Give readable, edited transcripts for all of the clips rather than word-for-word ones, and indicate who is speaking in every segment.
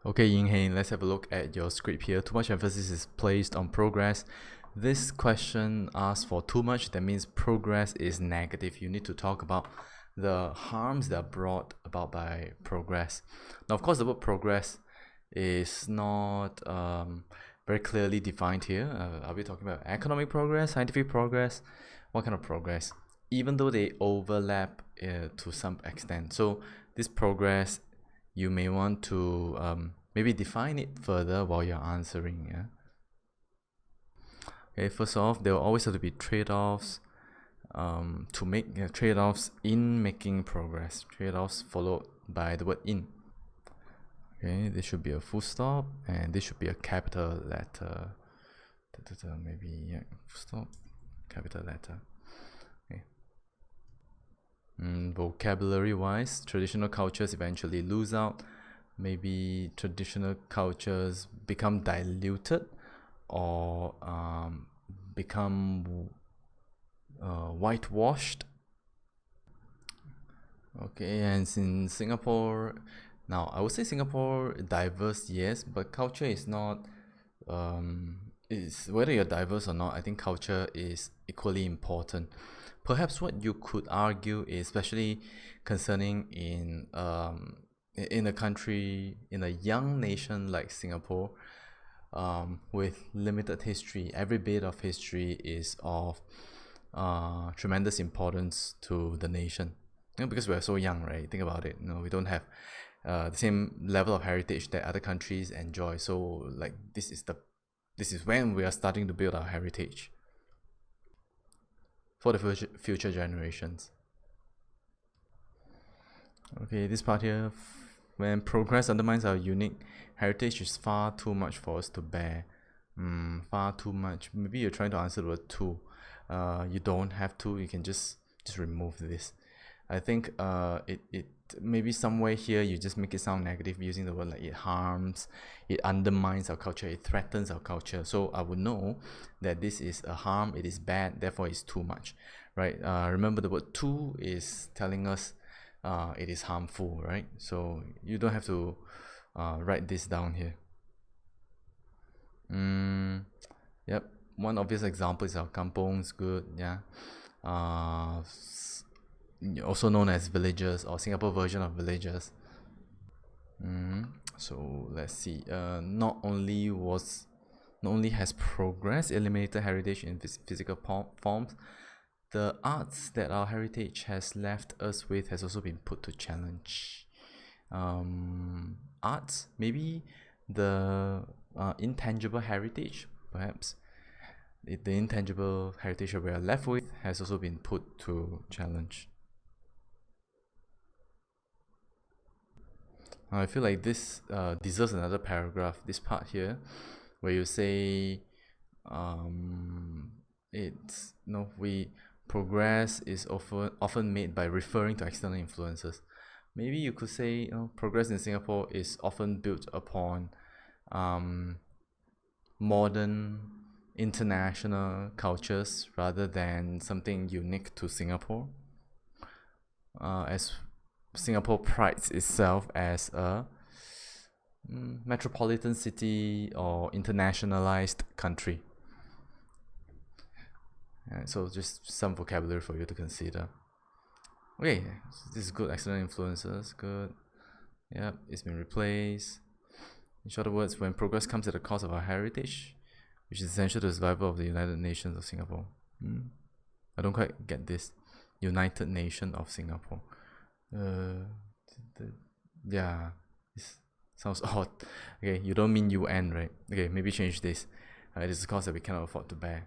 Speaker 1: Okay, Yinheng, let's have a look at your script here. Too much emphasis is placed on progress. This question asks for too much. That means progress is negative. You need to talk about the harms that are brought about by progress. Now, of course, the word progress is not very clearly defined here. Are we talking about economic progress, scientific progress? What kind of progress? Even though they overlap to some extent. So this progress, you may want to maybe define it further while you're answering. Yeah. Okay. First off, there will always have to be trade-offs. To make trade-offs in making progress. Trade-offs followed by the word in. Okay, this should be a full stop, and this should be a capital letter. Maybe yeah, full stop, capital letter. Okay. Vocabulary-wise, traditional cultures eventually lose out. Maybe traditional cultures become diluted or become whitewashed. Okay, and in Singapore, now I would say Singapore diverse, yes, but culture is not. Is whether you're diverse or not, I think culture is equally important. Perhaps what you could argue is, especially concerning in a country, in a young nation like Singapore, with limited history, every bit of history is of tremendous importance to the nation. Because we're so young, right? Think about it. We don't have the same level of heritage that other countries enjoy. So, like, this is when we are starting to build our heritage for the future generations. Okay, this part here, when progress undermines our unique heritage, is far too much for us to bear. Far too much. Maybe you're trying to answer the word too. You don't have to. You can just remove this. I think it maybe somewhere here you just make it sound negative using the word like it harms, it undermines our culture, it threatens our culture. So I would know that this is a harm, it is bad, therefore it's too much, right? Remember the word too is telling us it is harmful, right? So you don't have to write this down here. Yep. One obvious example is our kampongs, good, yeah. Also known as villages or Singapore version of villages. So let's see. Not only has progress eliminated heritage in physical forms, the arts that our heritage has left us with has also been put to challenge. Arts, maybe the intangible heritage, perhaps. The intangible heritage that we are left with has also been put to challenge. I feel like this deserves another paragraph. This part here, where you say, progress is often made by referring to external influences. Maybe you could say, progress in Singapore is often built upon modern international cultures rather than something unique to Singapore. As Singapore prides itself as a metropolitan city or internationalized country. So just some vocabulary for you to consider. Okay, this is good. External influences, good. Yep, it's been replaced. In shorter words, when progress comes at the cost of our heritage, which is essential to the survival of the United Nations of Singapore. I don't quite get this. United Nation of Singapore. Yeah, this sounds odd. Okay, you don't mean UN, right? Okay, maybe change this. It is a cost that we cannot afford to bear.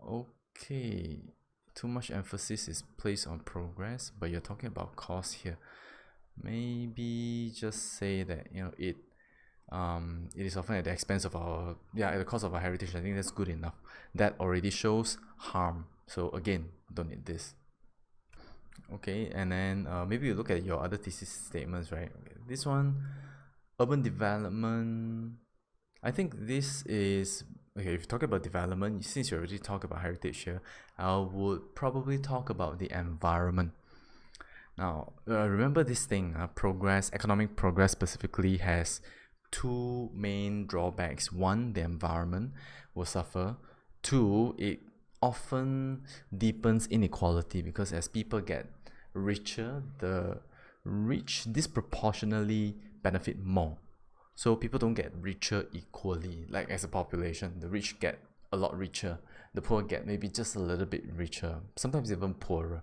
Speaker 1: Okay, too much emphasis is placed on progress, but you're talking about cost here. Maybe just say that it is often at the expense of at the cost of our heritage. I think that's good enough. That already shows harm. So again, don't need this. Okay, and then maybe you look at your other thesis statements, right? Okay, this one, urban development. I think this is okay. If you talk about development, since you already talk about heritage here, I would probably talk about the environment. Now, remember this thing, economic progress specifically has two main drawbacks. One, the environment will suffer. Two, it often deepens inequality because as people get richer, the rich disproportionately benefit more. So people don't get richer equally. Like as a population, the rich get a lot richer, the poor get maybe just a little bit richer, sometimes even poorer.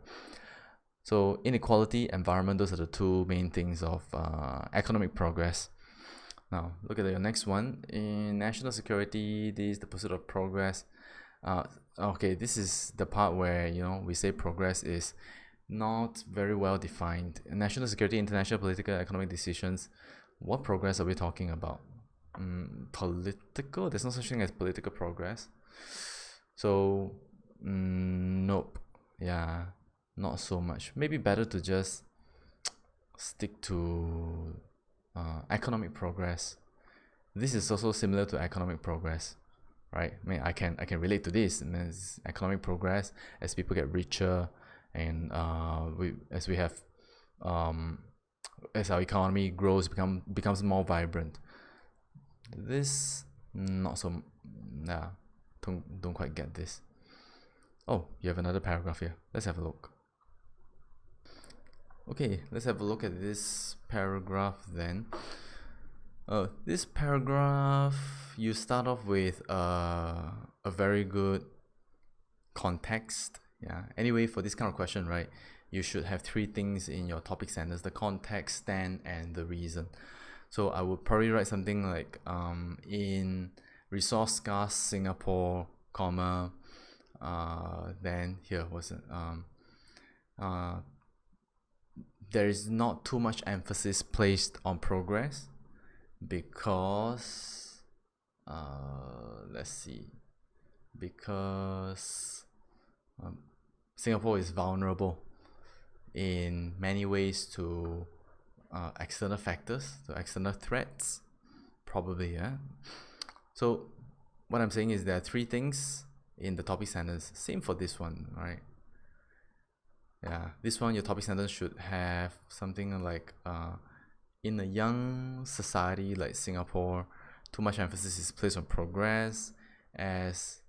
Speaker 1: So inequality, environment, those are the two main things of economic progress. Now look at the next one. In national security, this is the pursuit of progress. Okay, this is the part where we say progress is not very well defined. National security, international political, economic decisions. What progress are we talking about? Political? There's no such thing as political progress. So, nope. Yeah, not so much. Maybe better to just stick to economic progress. This is also similar to economic progress, right? I mean, I can relate to this. As economic progress, as people get richer, and as we have as our economy grows, becomes more vibrant. This not so. Yeah, don't quite get this. Oh, you have another paragraph here. Let's have a look. Okay, let's have a look at this paragraph then. This paragraph, you start off with a very good context. Yeah. Anyway, for this kind of question, right, you should have three things in your topic sentence: the context, stand, and the reason. So I would probably write something like in resource scarce Singapore, comma, then here was it there is not too much emphasis placed on progress because let's see, because Singapore is vulnerable in many ways to external factors, to external threats, probably. Yeah. So what I'm saying is there are three things in the topic sentence. Same for this one, right? Yeah, this one, your topic sentence should have something like in a young society like Singapore, too much emphasis is placed on progress, as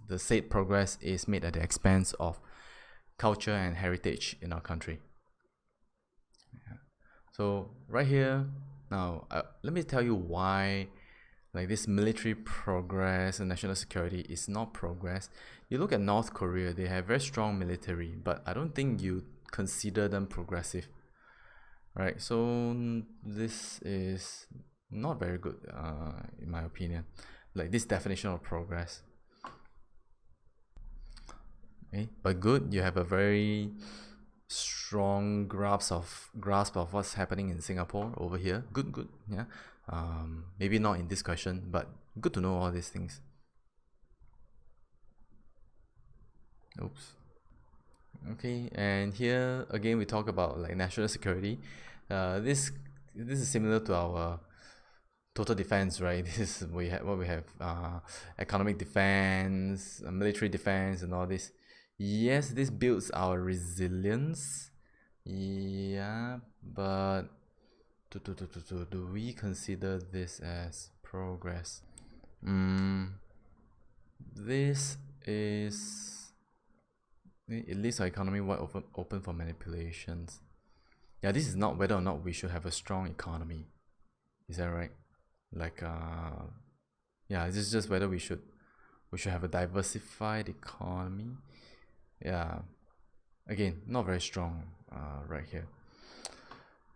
Speaker 1: the said progress is made at the expense of culture and heritage in our country. Yeah. So right here, now let me tell you why like this military progress and national security is not progress. You look at North Korea, they have very strong military, but I don't think you consider them progressive, right? So this is not very good in my opinion, like this definition of progress. Okay, but good, you have a very strong grasp of what's happening in Singapore over here. Good. Yeah. Maybe not in this question, but good to know all these things. Oops. Okay, and here again we talk about like national security. This is similar to our total defense, right? This is what we have: economic defense, military defense, and all this. Yes, this builds our resilience. Yeah, but do we consider this as progress? This is, it leaves our economy wide open for manipulations. Yeah, this is not whether or not we should have a strong economy. Is that right? Like yeah, this is just whether we should have a diversified economy. Yeah, again, not very strong right here.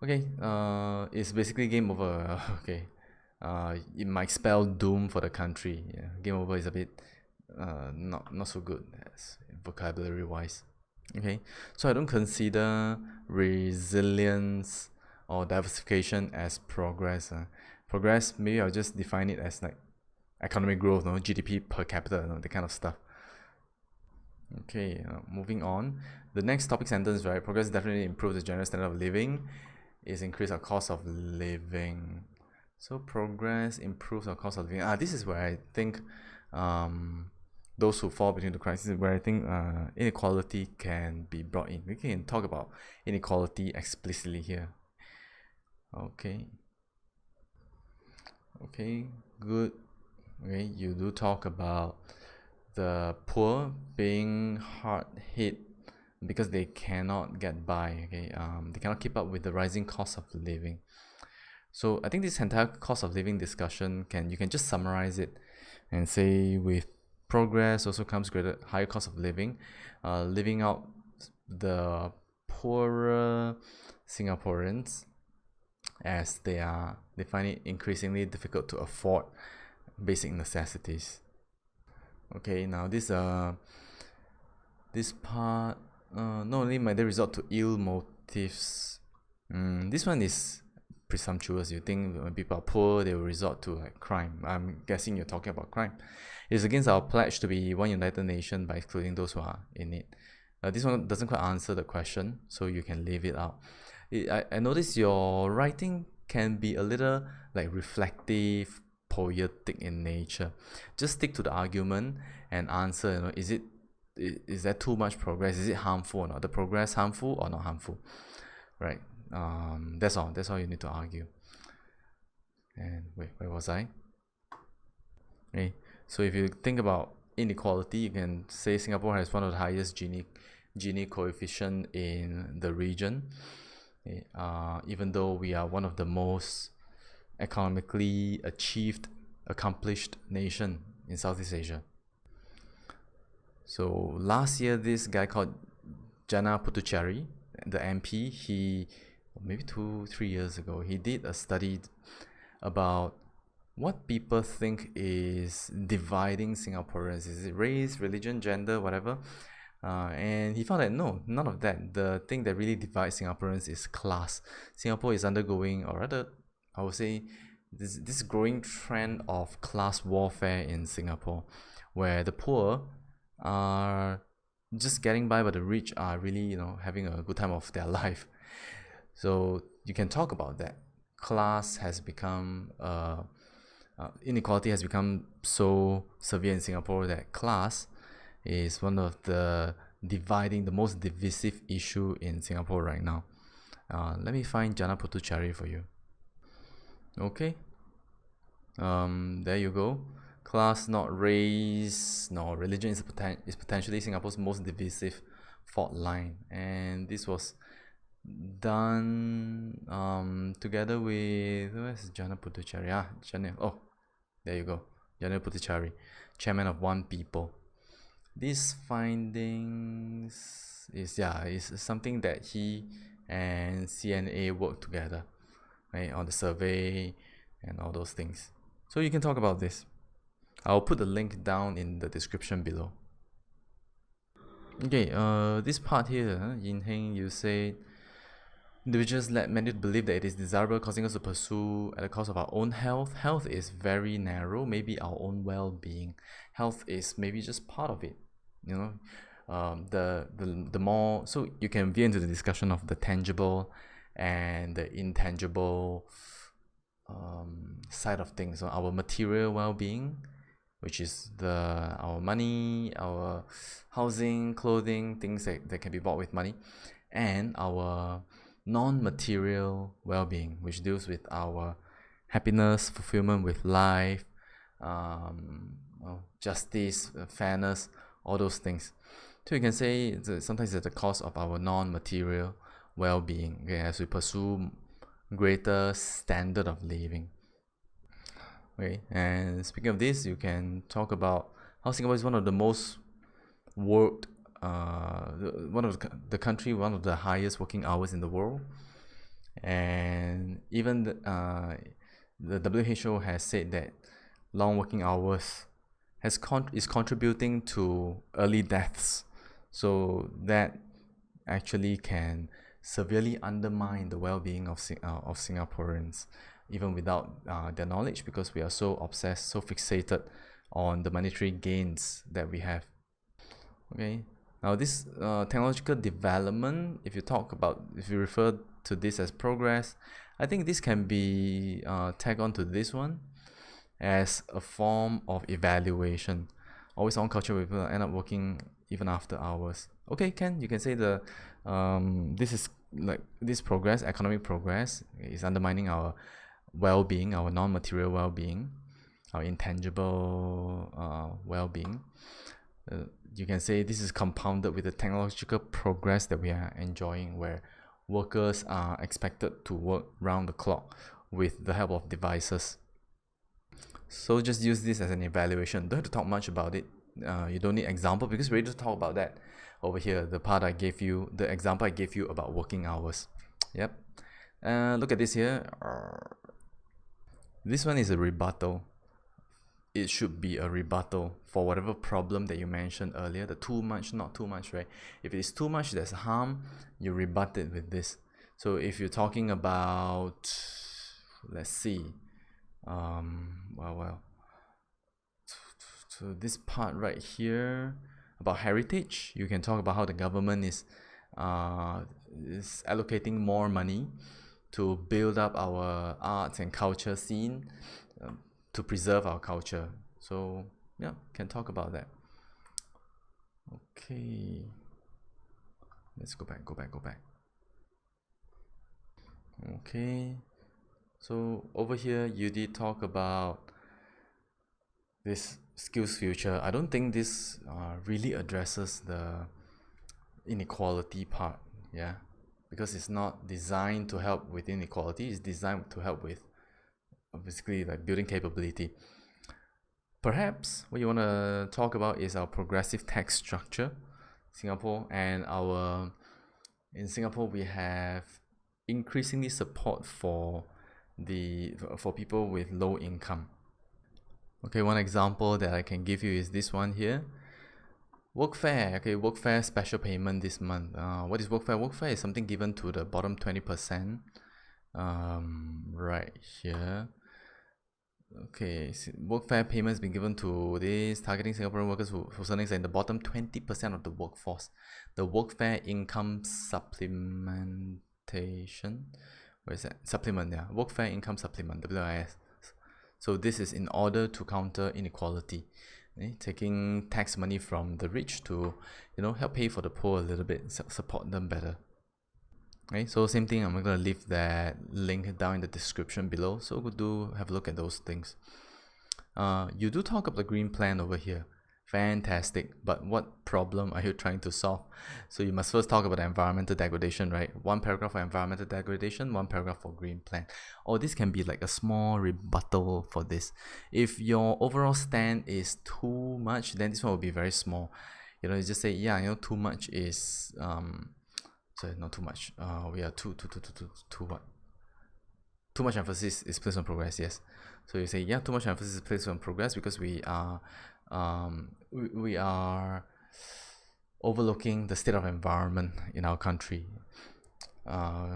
Speaker 1: Okay, it's basically game over. Okay, it might spell doom for the country. Yeah, game over is a bit not so good as vocabulary wise. Okay, so I don't consider resilience or diversification as progress. Progress, maybe I'll just define it as like economic growth, no, GDP per capita, that kind of stuff. Okay, moving on. The next topic sentence, right? Progress definitely improves the general standard of living. Is increase our cost of living. So progress improves our cost of living. This is where I think those who fall between the cracks is where I think inequality can be brought in. We can talk about inequality explicitly here. Okay. Okay, good. Okay, you do talk about the poor being hard hit because they cannot get by. Okay, they cannot keep up with the rising cost of living. So I think this entire cost of living discussion you can just summarize it and say with progress also comes greater higher cost of living, living out the poorer Singaporeans as they find it increasingly difficult to afford basic necessities. Okay, now this part not only might they resort to ill motives. This one is presumptuous. You think when people are poor, they will resort to like crime. I'm guessing you're talking about crime. It's against our pledge to be one united nation by excluding those who are in it. This one doesn't quite answer the question, so you can leave it out. I notice your writing can be a little like reflective, poetic in nature. Just stick to the argument and answer. You know, is there too much progress? Is it harmful or not? The progress harmful or not harmful? Right. That's all. That's all you need to argue. And wait, where was I? Okay. So if you think about inequality, you can say Singapore has one of the highest Gini coefficient in the region. Okay. Even though we are one of the most economically accomplished nation in Southeast Asia. So last year, this guy called Jana Puthucheary, the MP, he maybe 2-3 years ago, he did a study about what people think is dividing Singaporeans. Is it race, religion, gender, whatever? And he found that no, none of that. The thing that really divides Singaporeans is class. Singapore is undergoing, or rather, I would say, this growing trend of class warfare in Singapore, where the poor are just getting by, but the rich are really, having a good time of their life. So you can talk about that. Class has become inequality has become so severe in Singapore that class is one of the most divisive issue in Singapore right now. Let me find Jana Puthucheary for you. Okay. There you go. Class, not race, nor religion is potentially Singapore's most divisive fault line, and this was done together with where's Jana Puthucheary? There you go, Jana Puthucheary, chairman of One People. These findings is something that he and CNA work together, right, on the survey and all those things. So you can talk about this. I'll put the link down in the description below. Okay, this part here, Yinheng, you say individuals led many to believe that it is desirable, causing us to pursue at the cost of our own health. Health is very narrow, maybe our own well-being. Health is maybe just part of it, the more, so you can veer into the discussion of the tangible and the intangible side of things. So our material well-being, which is our money, our housing, clothing, things that can be bought with money, and our non-material well-being, which deals with our happiness, fulfillment with life, justice, fairness, all those things. So you can say sometimes at the cost of our non-material well-being, okay, as we pursue greater standard of living. Okay, and speaking of this, you can talk about how Singapore is one of the most worked, one of the country, one of the highest working hours in the world, and even the WHO has said that long working hours is contributing to early deaths. So that actually can severely undermine the well-being of Singaporeans, even without their knowledge, because we are so obsessed, so fixated on the monetary gains that we have. Okay, now this technological development, if you refer to this as progress, I think this can be tagged onto this one as a form of evaluation. Always on culture, people end up working even after hours. Okay, Ken, you can say this is like this progress, economic progress, is undermining our well-being, our non-material well-being, our intangible well-being. You can say this is compounded with the technological progress that we are enjoying, where workers are expected to work round the clock with the help of devices. So just use this as an evaluation. Don't have to talk much about it. You don't need example because we already talk about that over here. The part I gave you, the example I gave you about working hours. Yep. Look at this here. This one is a rebuttal. It should be a rebuttal for whatever problem that you mentioned earlier. The too much, not too much, right? If it is too much, there's harm, you rebut it with this. So if you're talking about, let's see, so this part right here about heritage, you can talk about how the government is allocating more money to build up our arts and culture scene, to preserve our culture. So yeah, can talk about that. Okay, let's go back. Okay, so over here you did talk about this skills future. I don't think this really addresses the inequality part, yeah, because it's not designed to help with inequality. It's designed to help with basically like building capability. Perhaps what you want to talk about is our progressive tax structure, Singapore, and in Singapore we have increasingly support for people with low income. Okay, one example that I can give you is this one here. Workfare, okay, Workfare special payment this month. What is Workfare? Workfare is something given to the bottom 20%. Right here. Okay, Workfare payments been given to this, targeting Singaporean workers who earnings in the bottom 20% of the workforce. The Workfare income supplementation. Where is that? Supplement, yeah. Workfare income supplement, WIS. So this is in order to counter inequality. Taking tax money from the rich to, help pay for the poor a little bit, support them better. Okay, so same thing, I'm going to leave that link down in the description below, so do have a look at those things. You do talk about the green plan over here. Fantastic, but what problem are you trying to solve? So you must first talk about environmental degradation, right? One paragraph for environmental degradation, one paragraph for green plan. Or this can be like a small rebuttal for this. If your overall stand is too much, then this one will be very small. You just say, yeah, too much is sorry, not too much. We are too what? Too much emphasis is placed on progress. Yes. So you say, yeah, too much emphasis is placed on progress because we are overlooking the state of environment in our country.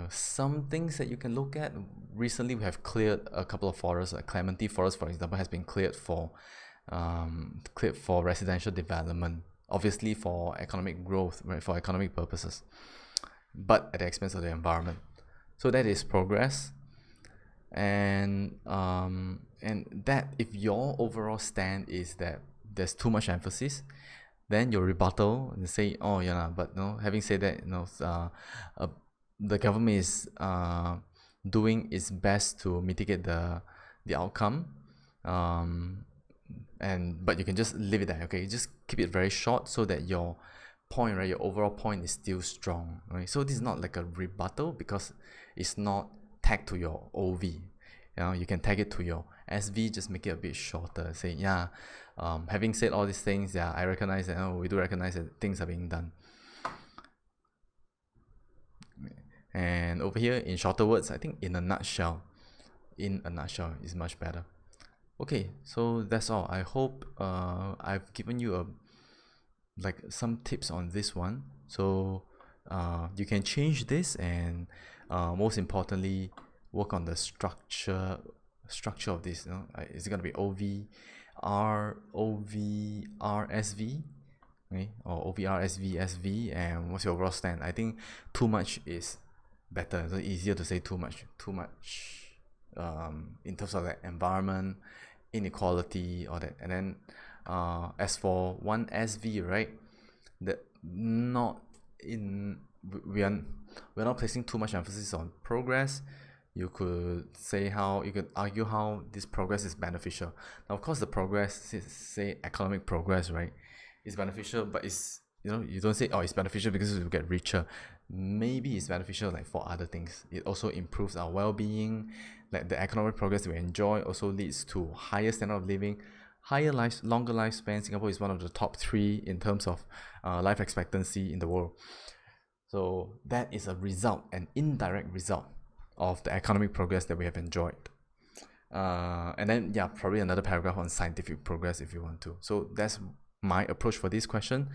Speaker 1: Some things that you can look at. Recently, we have cleared a couple of forests. Like Clementi Forest, for example, has been cleared for residential development. Obviously, for economic growth, right? For economic purposes, but at the expense of the environment. So that is progress. And that, if your overall stand is that there's too much emphasis, then your rebuttal and say, oh yeah, but no. Having said that, the government is doing its best to mitigate the outcome. But you can just leave it there. Okay, just keep it very short so that your point, right, your overall point is still strong. Right, so this is not like a rebuttal because it's not tagged to your OV. You can tag it to your SV, just make it a bit shorter. Say, yeah, having said all these things, yeah, I recognize that, we do recognize that things are being done. And over here, in shorter words, I think in a nutshell is much better. Okay, so that's all. I hope I've given you some tips on this one. So you can change this, and most importantly, work on the structure of this. Is it going to be OVRSV, okay, or OVRSV, and what's your overall stand? I think too much is better. It's easier to say too much in terms of the environment, inequality, all that. And then as for one SV, right, that not in we're not placing too much emphasis on progress. You could argue how this progress is beneficial. Now, of course, the progress, say economic progress, right, is beneficial, but you don't say, oh, it's beneficial because we get richer. Maybe it's beneficial like for other things. It also improves our well-being. Like the economic progress we enjoy also leads to higher standard of living, longer lifespan. Singapore is one of the top 3 in terms of life expectancy in the world. So that is a result, an indirect result of the economic progress that we have enjoyed. And then, yeah, probably another paragraph on scientific progress if you want to. So that's my approach for this question.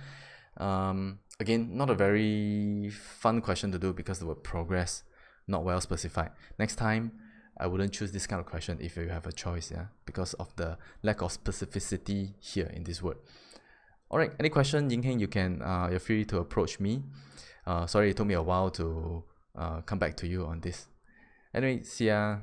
Speaker 1: Again, not a very fun question to do because the word progress not well specified. Next time, I wouldn't choose this kind of question if you have a choice, yeah, because of the lack of specificity here in this word. All right, any question, Yinheng, you're free to approach me. Sorry, it took me a while to come back to you on this. Anyway, see ya.